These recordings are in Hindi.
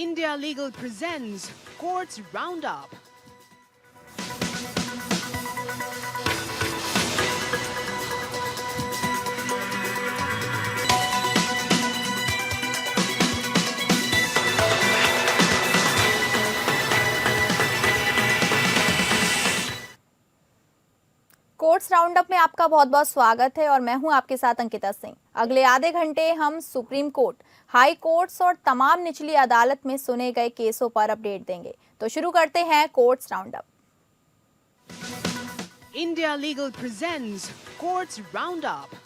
India Legal presents Courts Roundup. Courts roundup में आपका बहुत बहुत स्वागत है और मैं हूं आपके साथ अंकिता सिंह। अगले आधे घंटे हम सुप्रीम कोर्ट, हाई कोर्ट्स और तमाम निचली अदालत में सुने गए केसों पर अपडेट देंगे। तो शुरू करते हैं courts roundup. India Legal presents Courts Roundup.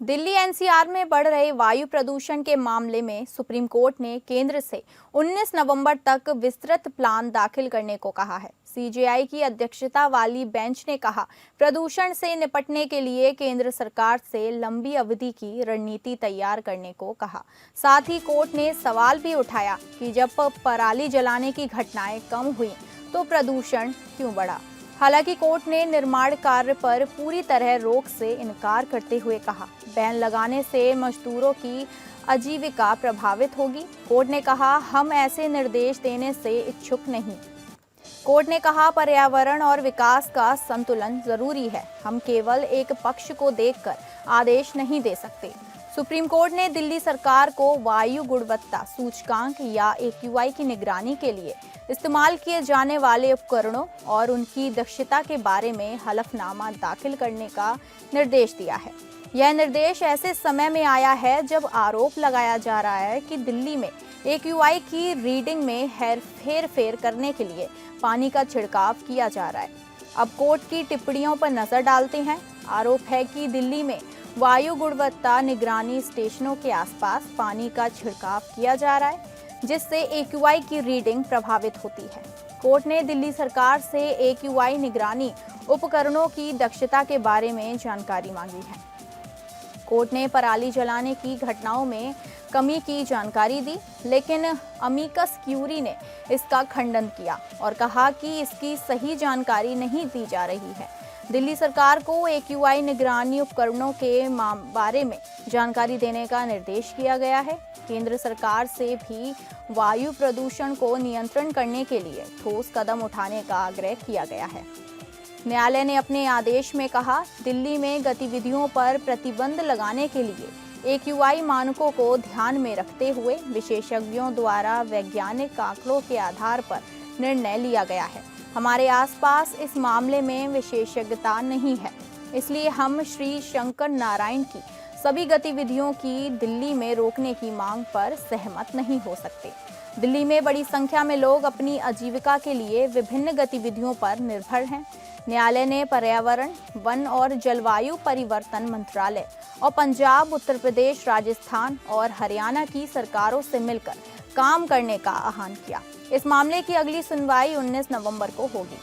Delhi NCR में बढ़ रहे वायु प्रदूषण के मामले में सुप्रीम कोर्ट ने केंद्र से 19 नवंबर तक विस्तृत प्लान दाखिल करने को कहा है। सीजेआई की अध्यक्षता वाली बेंच ने कहा, प्रदूषण से निपटने के लिए केंद्र सरकार से लंबी अवधि की रणनीति तैयार करने को कहा। साथ ही कोर्ट ने सवाल भी उठाया कि जब पराली जलाने की घटनाएं कम हुई तो प्रदूषण क्यों बढ़ा। हालांकि कोर्ट ने निर्माण कार्य पर पूरी तरह रोक से इनकार करते हुए कहा, बैन लगाने से मजदूरों की आजीविका प्रभावित होगी। कोर्ट ने कहा, हम ऐसे निर्देश देने से इच्छुक नहीं। कोर्ट ने कहा, पर्यावरण और विकास का संतुलन जरूरी है, हम केवल एक पक्ष को देखकर आदेश नहीं दे सकते। सुप्रीम कोर्ट ने दिल्ली सरकार को वायु गुणवत्ता सूचकांक या AQI की निगरानी के लिए इस्तेमाल किए जाने वाले उपकरणों और उनकी दक्षता के बारे में हलफनामा दाखिल करने का निर्देश दिया है। यह निर्देश ऐसे समय में आया है जब आरोप लगाया जा रहा है कि दिल्ली में AQI की रीडिंग में हेरफेर करने के लिए पानी का छिड़काव किया जा रहा है। अब कोर्ट की टिप्पणियों पर नजर डालते हैं। आरोप है कि दिल्ली में वायु गुणवत्ता निगरानी स्टेशनों के आसपास पानी का छिड़काव किया जा रहा है, जिससे AQI की रीडिंग प्रभावित होती है। कोर्ट ने दिल्ली सरकार से AQI निगरानी उपकरणों की दक्षता के बारे में जानकारी मांगी है। कोर्ट ने पराली जलाने की घटनाओं में कमी की जानकारी दी, लेकिन अमिकस क्यूरी ने इसका खंडन किया और कहा कि इसकी सही जानकारी नहीं दी जा रही है। दिल्ली सरकार को AQI निगरानी उपकरणों के बारे में जानकारी देने का निर्देश किया गया है। केंद्र सरकार से भी वायु प्रदूषण को नियंत्रण करने के लिए ठोस कदम उठाने का आग्रह किया गया है। न्यायालय ने अपने आदेश में कहा, दिल्ली में गतिविधियों पर प्रतिबंध लगाने के लिए AQI मानकों को ध्यान में रखते हुए विशेषज्ञों द्वारा वैज्ञानिक आंकड़ों के आधार पर निर्णय लिया गया है। हमारे आसपास इस मामले में विशेषज्ञता नहीं है, इसलिए हम श्री शंकर नारायण की सभी गतिविधियों की दिल्ली में रोकने की मांग पर सहमत नहीं हो सकते। दिल्ली में बड़ी संख्या में लोग अपनी आजीविका के लिए विभिन्न गतिविधियों पर निर्भर हैं। न्यायालय ने पर्यावरण, वन और जलवायु परिवर्तन मंत्रालय और पंजाब, उत्तर प्रदेश, राजस्थान और हरियाणा की सरकारों से मिलकर काम करने का आह्वान किया। इस मामले की अगली सुनवाई 19 नवंबर को होगी।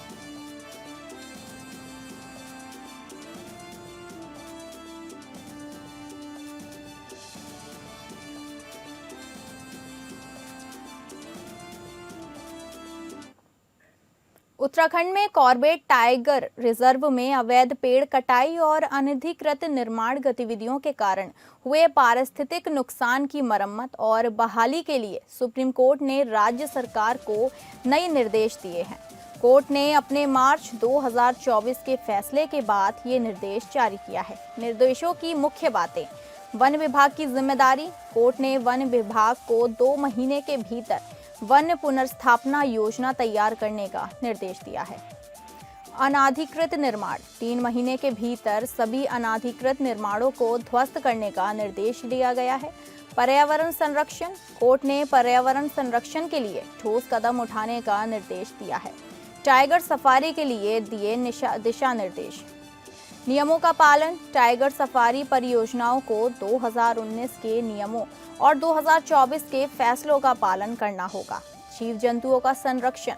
उत्तराखंड में कॉर्बेट टाइगर रिजर्व में अवैध पेड़ कटाई और अनधिकृत निर्माण गतिविधियों के कारण हुए पारिस्थितिक नुकसान की मरम्मत और बहाली के लिए सुप्रीम कोर्ट ने राज्य सरकार को नए निर्देश दिए हैं। कोर्ट ने अपने मार्च 2024 के फैसले के बाद ये निर्देश जारी किया है। निर्देशों की मुख्य बातें: वन विभाग की जिम्मेदारी। कोर्ट ने वन विभाग को 2 महीने के भीतर वन पुनर्स्थापना योजना तैयार करने का निर्देश दिया है। अनाधिकृत निर्माण, 3 महीने के भीतर सभी अनाधिकृत निर्माणों को ध्वस्त करने का निर्देश दिया गया है। पर्यावरण संरक्षण, कोर्ट ने पर्यावरण संरक्षण के लिए ठोस कदम उठाने का निर्देश दिया है। टाइगर सफारी के लिए दिए दिशा निर्देश। नियमों का पालन, टाइगर सफारी परियोजनाओं को 2019 के नियमों और 2024 के फैसलों का पालन करना होगा। जीव जंतुओं का संरक्षण,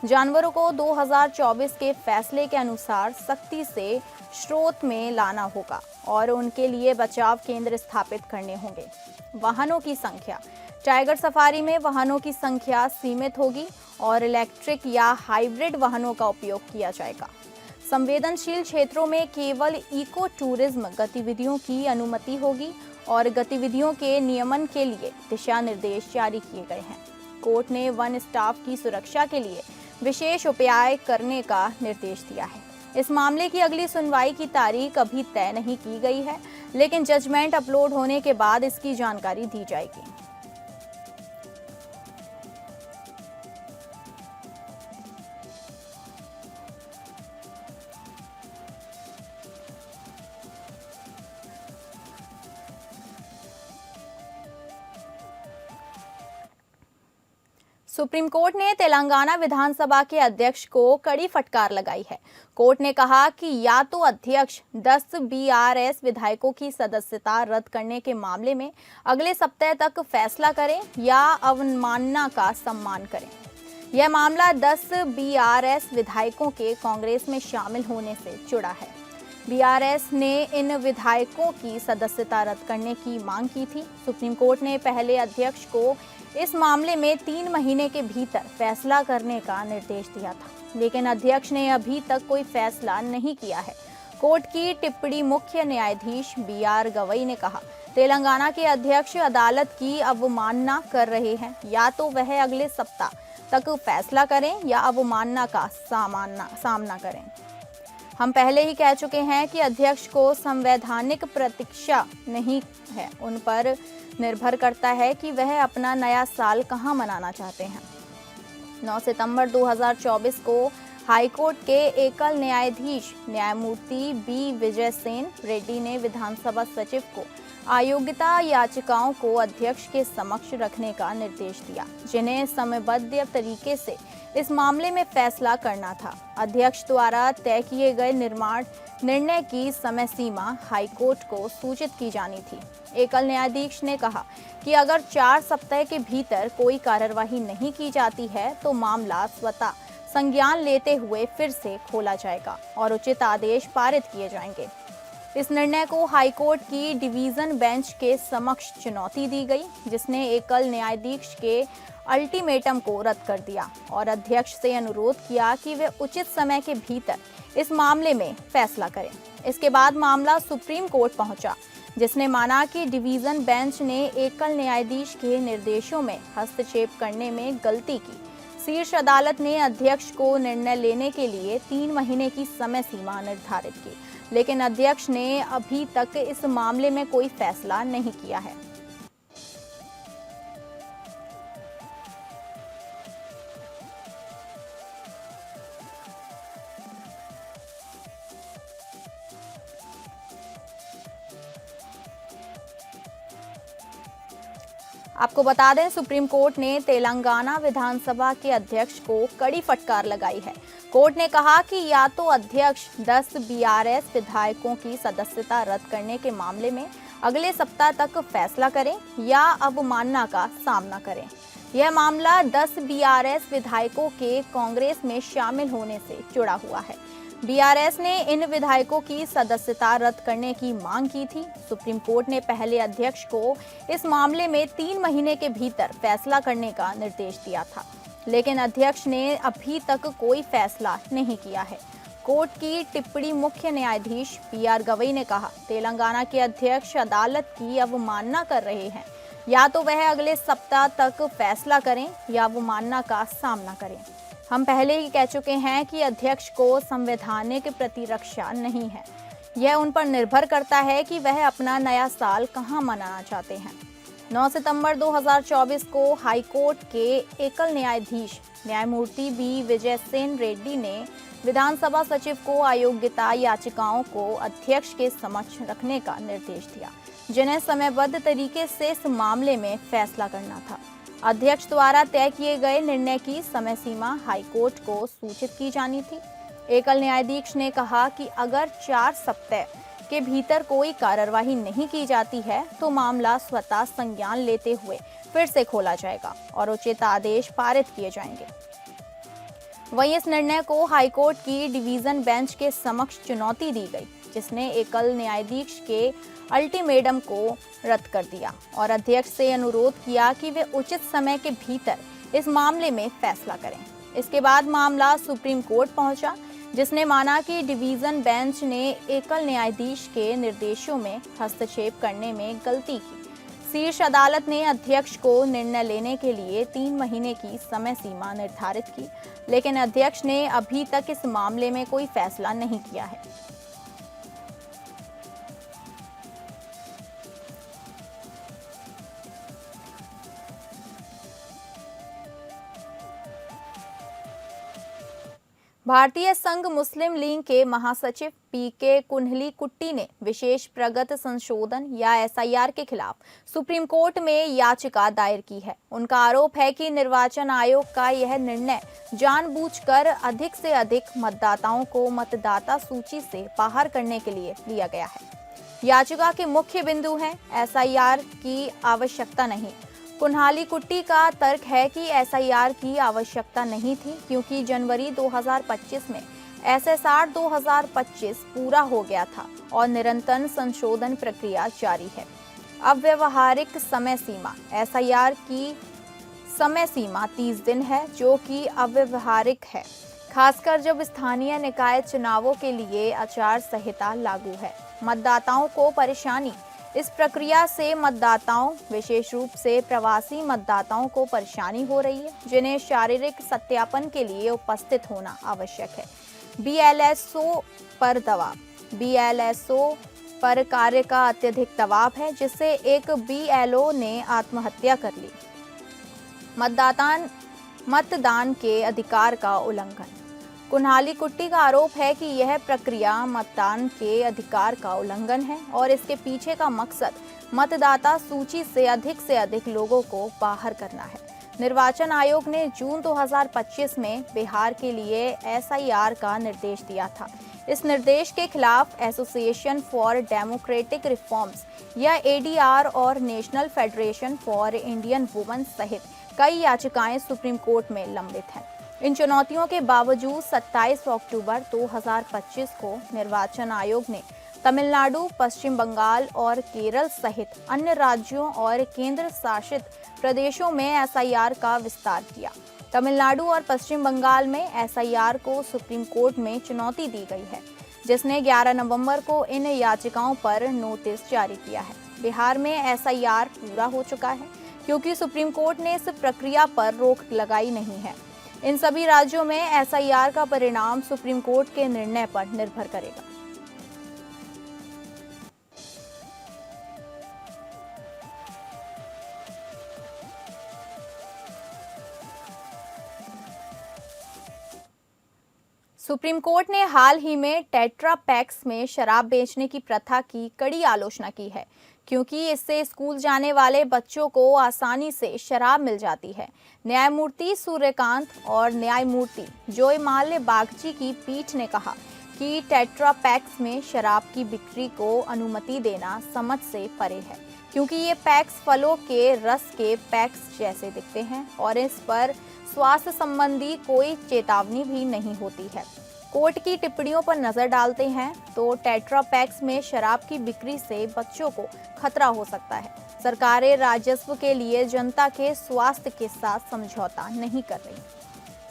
जानवरों को 2024 के फैसले के अनुसार सख्ती से स्रोत में लाना होगा और उनके लिए बचाव केंद्र स्थापित करने होंगे। वाहनों की संख्या, टाइगर सफारी में वाहनों की संख्या सीमित होगी और इलेक्ट्रिक या हाइब्रिड वाहनों का उपयोग किया जाएगा। संवेदनशील क्षेत्रों में केवल इको टूरिज्म गतिविधियों की अनुमति होगी और गतिविधियों के नियमन के लिए दिशा निर्देश जारी किए गए हैं। कोर्ट ने वन स्टाफ की सुरक्षा के लिए विशेष उपाय करने का निर्देश दिया है। इस मामले की अगली सुनवाई की तारीख अभी तय नहीं की गई है, लेकिन जजमेंट अपलोड होने के बाद इसकी जानकारी दी जाएगी। सुप्रीम कोर्ट ने तेलंगाना विधानसभा के अध्यक्ष को कड़ी फटकार लगाई है। कोर्ट ने कहा कि या तो अध्यक्ष 10 बीआरएस विधायकों की सदस्यता रद्द करने के मामले में अगले सप्ताह तक फैसला करें या अवमानना का सम्मान करें। यह मामला 10 बीआरएस विधायकों के कांग्रेस में शामिल होने से जुड़ा है। बीआरएस ने इन विधायकों की सदस्यता रद्द करने की मांग की थी। सुप्रीम कोर्ट ने पहले अध्यक्ष को इस मामले में 3 महीने के भीतर फैसला करने का निर्देश दिया था, लेकिन अध्यक्ष ने अभी तक कोई फैसला नहीं किया है। कोर्ट की टिप्पणी मुख्य न्यायाधीश बीआर गवई ने कहा, तेलंगाना के अध्यक्ष अदालत की अवमानना कर रहे हैं। या तो वह अगले सप्ताह तक फैसला करें या अवमानना का सामना करें। हम पहले ही कह चुके हैं कि अध्यक्ष को संवैधानिक प्रतीक्षा नहीं है। उन पर निर्भर करता है कि वह अपना नया साल कहां मनाना चाहते हैं। 9 सितंबर 2024 को हाईकोर्ट के एकल न्यायाधीश न्यायमूर्ति बी विजय सेन रेड्डी ने विधानसभा सचिव को अयोग्यता याचिकाओं को अध्यक्ष के समक्ष रखने का निर्देश दिया, जिन्हें समयबद्ध तरीके से इस मामले में फैसला करना था। अध्यक्ष द्वारा तय किए गए निर्णय की समय सीमा हाईकोर्ट को सूचित की जानी थी। एकल न्यायाधीश ने कहा कि अगर 4 सप्ताह के भीतर कोई कार्यवाही नहीं की जाती है तो मामला स्वतः संज्ञान लेते हुए फिर से खोला जाएगा और उचित आदेश पारित किए जाएंगे। इस निर्णय को हाईकोर्ट की डिवीजन बेंच के समक्ष चुनौती दी गई, जिसने एकल न्यायाधीश के अल्टीमेटम को रद्द कर दिया और अध्यक्ष से अनुरोध किया कि वे उचित समय के भीतर इस मामले में फैसला करें। इसके बाद मामला सुप्रीम कोर्ट पहुंचा, जिसने माना कि डिवीजन बेंच ने एकल न्यायाधीश के निर्देशों में हस्तक्षेप करने में गलती की। शीर्ष अदालत ने अध्यक्ष को निर्णय लेने के लिए 3 महीने की समय सीमा निर्धारित की, लेकिन अध्यक्ष ने अभी तक इस मामले में कोई फैसला नहीं किया है। आपको बता दें, सुप्रीम कोर्ट ने तेलंगाना विधानसभा के अध्यक्ष को कड़ी फटकार लगाई है। कोर्ट ने कहा कि या तो अध्यक्ष 10 बीआरएस विधायकों की सदस्यता रद्द करने के मामले में अगले सप्ताह तक फैसला करें या अवमानना का सामना करें। यह मामला 10 बीआरएस विधायकों के कांग्रेस में शामिल होने से जुड़ा हुआ है। बीआरएस ने इन विधायकों की सदस्यता रद्द करने की मांग की थी। सुप्रीम कोर्ट ने पहले अध्यक्ष को इस मामले में 3 महीने के भीतर फैसला करने का निर्देश दिया था, लेकिन अध्यक्ष ने अभी तक कोई फैसला नहीं किया है। कोर्ट की टिप्पणी मुख्य न्यायाधीश बीआर गवई ने कहा, तेलंगाना के अध्यक्ष अदालत की अवमानना कर रहे हैं। या तो वह अगले सप्ताह तक फैसला करें या अवमानना का सामना करें। हम पहले ही कह चुके हैं कि अध्यक्ष को संवैधानिक प्रतिरक्षा नहीं है। यह उन पर निर्भर करता है कि वह अपना नया साल कहां मनाना चाहते हैं। 9 सितंबर 2024 को हाईकोर्ट के एकल न्यायाधीश न्यायमूर्ति बी विजय सेन रेड्डी ने विधानसभा सचिव को अयोग्यता याचिकाओं को अध्यक्ष के समक्ष रखने का निर्देश दिया, जिन्हें समयबद्ध तरीके से इस मामले में फैसला करना था। अध्यक्ष द्वारा तय किए गए निर्णय की समय सीमा हाईकोर्ट को सूचित की जानी थी। एकल न्यायाधीश ने कहा कि अगर 4 सप्ताह के भीतर कोई कार्यवाही नहीं की जाती है तो मामला स्वतः संज्ञान लेते हुए फिर से खोला जाएगा और उचित आदेश पारित किए जाएंगे। वहीं इस निर्णय को हाईकोर्ट की डिवीजन बेंच के समक्ष चुनौती दी गई, जिसने एकल न्यायाधीश के अल्टीमेटम को रद्द कर दिया और अध्यक्ष से अनुरोध किया कि वे उचित समय के भीतर इस मामले में फैसला करें। इसके बाद मामला सुप्रीम कोर्ट पहुंचा, जिसने माना कि डिवीजन बेंच ने एकल न्यायाधीश के निर्देशों में हस्तक्षेप करने में गलती की। शीर्ष अदालत ने अध्यक्ष को निर्णय लेने के लिए 3 महीने की समय सीमा निर्धारित की, लेकिन अध्यक्ष ने अभी तक इस मामले में कोई फैसला नहीं किया है। भारतीय संघ मुस्लिम लीग के महासचिव पीके कुन्हली-कुट्टी ने विशेष प्रगत संशोधन या एसआईआर के खिलाफ सुप्रीम कोर्ट में याचिका दायर की है। उनका आरोप है कि निर्वाचन आयोग का यह निर्णय जानबूझकर अधिक से अधिक मतदाताओं को मतदाता सूची से बाहर करने के लिए लिया गया है। याचिका के मुख्य बिंदु हैं एसआईआर की आवश्यकता नहीं। कुन्हली-कुट्टी का तर्क है कि एसआईआर की आवश्यकता नहीं थी क्योंकि जनवरी 2025 में एसएसआर 2025 पूरा हो गया था और निरंतर संशोधन प्रक्रिया जारी है। अव्यावहारिक समय सीमा। एसआईआर की समय सीमा 30 दिन है, जो कि अव्यावहारिक है, खासकर जब स्थानीय निकाय चुनावों के लिए आचार संहिता लागू है। मतदाताओं को परेशानी। इस प्रक्रिया से मतदाताओं, विशेष रूप से प्रवासी मतदाताओं को परेशानी हो रही है, जिन्हें शारीरिक सत्यापन के लिए उपस्थित होना आवश्यक है। बीएलएसओ पर दबाव। बीएलएसओ पर कार्य का अत्यधिक दबाव है, जिससे एक बीएलओ ने आत्महत्या कर ली। मतदान के अधिकार का उल्लंघन। कुन्हली-कुट्टी का आरोप है कि यह प्रक्रिया मतदान के अधिकार का उल्लंघन है और इसके पीछे का मकसद मतदाता सूची से अधिक लोगों को बाहर करना है। निर्वाचन आयोग ने जून 2025 में बिहार के लिए एसआईआर का निर्देश दिया था। इस निर्देश के खिलाफ एसोसिएशन फॉर डेमोक्रेटिक रिफॉर्म्स या एडीआर और national federation for Indian women सहित कई याचिकाएं सुप्रीम कोर्ट में लंबित हैं। इन चुनौतियों के बावजूद 27 अक्टूबर 2025 को निर्वाचन आयोग ने तमिलनाडु, पश्चिम बंगाल और केरल सहित अन्य राज्यों और केंद्र शासित प्रदेशों में एसआईआर का विस्तार किया। तमिलनाडु और पश्चिम बंगाल में एसआईआर को सुप्रीम कोर्ट में चुनौती दी गई है, जिसने 11 नवंबर को इन याचिकाओं पर नोटिस जारी किया है। बिहार में एसआईआर पूरा हो चुका है क्योंकि सुप्रीम कोर्ट ने इस प्रक्रिया पर रोक लगाई नहीं है। इन सभी राज्यों में एसआईआर का परिणाम सुप्रीम कोर्ट के निर्णय पर निर्भर करेगा। सुप्रीम कोर्ट ने हाल ही में टेट्रा पैक्स में शराब बेचने की प्रथा की कड़ी आलोचना की है, क्योंकि इससे स्कूल जाने वाले बच्चों को आसानी से शराब मिल जाती है। न्यायमूर्ति सूर्यकांत और न्यायमूर्ति जयमाल्य बागची की पीठ ने कहा कि टेट्रा पैक्स में शराब की बिक्री को अनुमति देना समझ से परे है, क्योंकि ये पैक्स फलों के रस के पैक्स जैसे दिखते हैं और इस पर स्वास्थ्य संबंधी कोई चेतावनी भी नहीं होती है। कोर्ट की टिप्पणियों पर नजर डालते हैं तो टेट्रा पैक्स में शराब की बिक्री से बच्चों को खतरा हो सकता है। सरकारें राजस्व के लिए जनता के स्वास्थ्य के साथ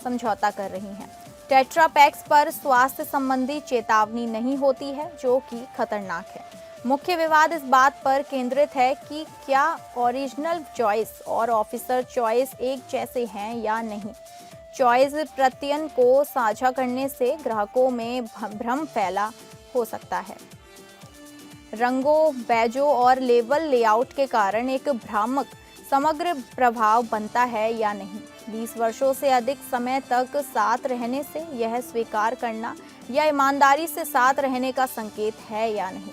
समझौता कर रही हैं। टेट्रा पैक्स पर स्वास्थ्य संबंधी चेतावनी नहीं होती है, जो कि खतरनाक है। मुख्य विवाद इस बात पर केंद्रित है कि क्या ओरिजिनल चॉइस और ऑफिसर चॉइस एक जैसे हैं या नहीं। चॉइस प्रत्ययन को साझा करने से ग्राहकों में भ्रम फैला हो सकता है। रंगों, बैजों और लेबल लेआउट के कारण एक भ्रामक समग्र प्रभाव बनता है या नहीं। 20 वर्षों से अधिक समय तक साथ रहने से यह स्वीकार करना या ईमानदारी से साथ रहने का संकेत है या नहीं।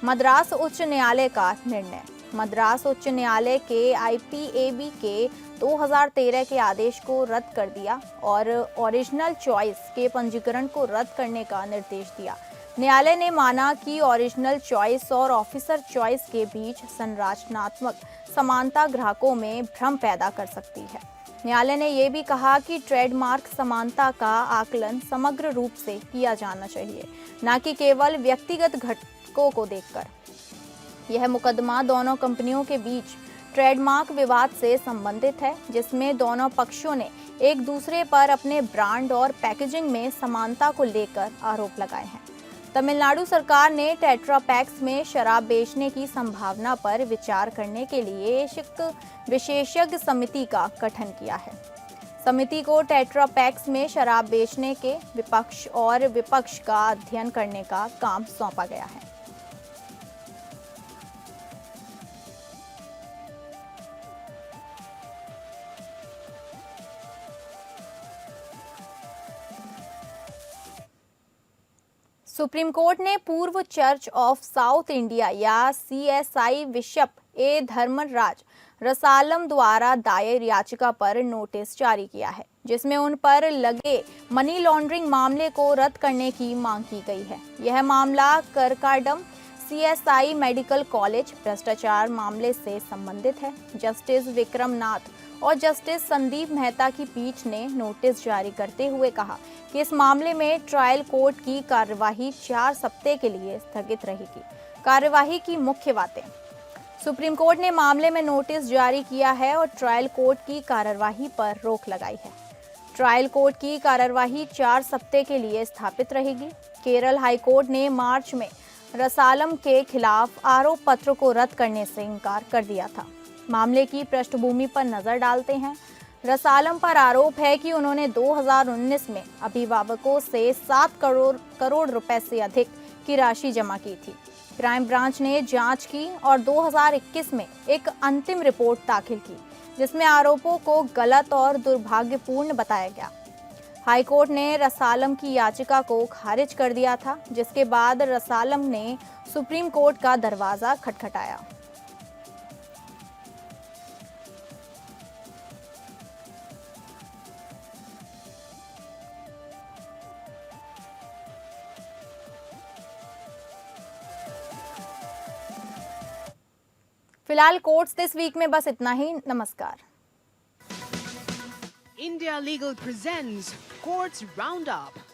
मद्रास उच्च न्यायालय का निर्णय। मद्रास उच्च न्यायालय के आईपीएबी के 2013 के आदेश को रद्द कर दिया और ओरिजिनल चॉइस के पंजीकरण को रद्द करने का निर्देश दिया। न्यायालय ने माना कि ओरिजिनल चॉइस और ऑफिसर चॉइस के बीच संरचनात्मक समानता ग्राहकों में भ्रम पैदा कर सकती है। न्यायालय ने ये भी कहा कि ट्रेडमार्क समानता का आकलन समग्र रूप से किया जाना चाहिए, न कि केवल व्यक्तिगत घटकों को देखकर। यह मुकदमा दोनों कंपनियों के बीच ट्रेडमार्क विवाद से संबंधित है, जिसमें दोनों पक्षों ने एक दूसरे पर अपने ब्रांड और पैकेजिंग में समानता को लेकर आरोप लगाए हैं। तमिलनाडु सरकार ने टेट्रा पैक्स में शराब बेचने की संभावना पर विचार करने के लिए एक विशेषज्ञ समिति का गठन किया है। समिति को टेट्रा पैक्स में शराब बेचने के विपक्ष और विपक्ष का अध्ययन करने का काम सौंपा गया है। सुप्रीम कोर्ट ने पूर्व चर्च ऑफ साउथ इंडिया या CSI बिशप ए धर्मराज रसालम द्वारा दायर याचिका पर नोटिस जारी किया है, जिसमें उन पर लगे मनी लॉन्ड्रिंग मामले को रद्द करने की मांग की गई है। यह मामला करकाडम CSI मेडिकल कॉलेज भ्रष्टाचार मामले से संबंधित है। जस्टिस विक्रम नाथ और जस्टिस संदीप मेहता की पीठ ने नोटिस जारी करते हुए कहा कि इस मामले में ट्रायल कोर्ट की कार्यवाही 4 सप्ताह के लिए स्थगित रहेगी। कार्यवाही की मुख्य बातें। सुप्रीम कोर्ट ने मामले में नोटिस जारी किया है और ट्रायल कोर्ट की कार्यवाही पर रोक लगाई है। ट्रायल कोर्ट की कार्यवाही 4 सप्ताह के लिए स्थापित रहेगी। केरल हाईकोर्ट ने मार्च में रसालम के खिलाफ आरोप पत्र को रद्द करने से इनकार कर दिया था। मामले की पृष्ठभूमि पर नजर डालते हैं। रसालम पर आरोप है कि उन्होंने 2019 में अभिभावकों से 7 करोड़ रुपए से अधिक की राशि जमा की थी। क्राइम ब्रांच ने जांच की और 2021 में एक अंतिम रिपोर्ट दाखिल की, जिसमें आरोपों को गलत और दुर्भाग्यपूर्ण बताया गया। हाईकोर्ट ने रसालम की याचिका को खारिज कर दिया था, जिसके बाद रसालम ने सुप्रीम कोर्ट का दरवाजा खटखटाया। फिलहाल कोर्ट्स दिस वीक में बस इतना ही। नमस्कार। India Legal presents Courts Roundup.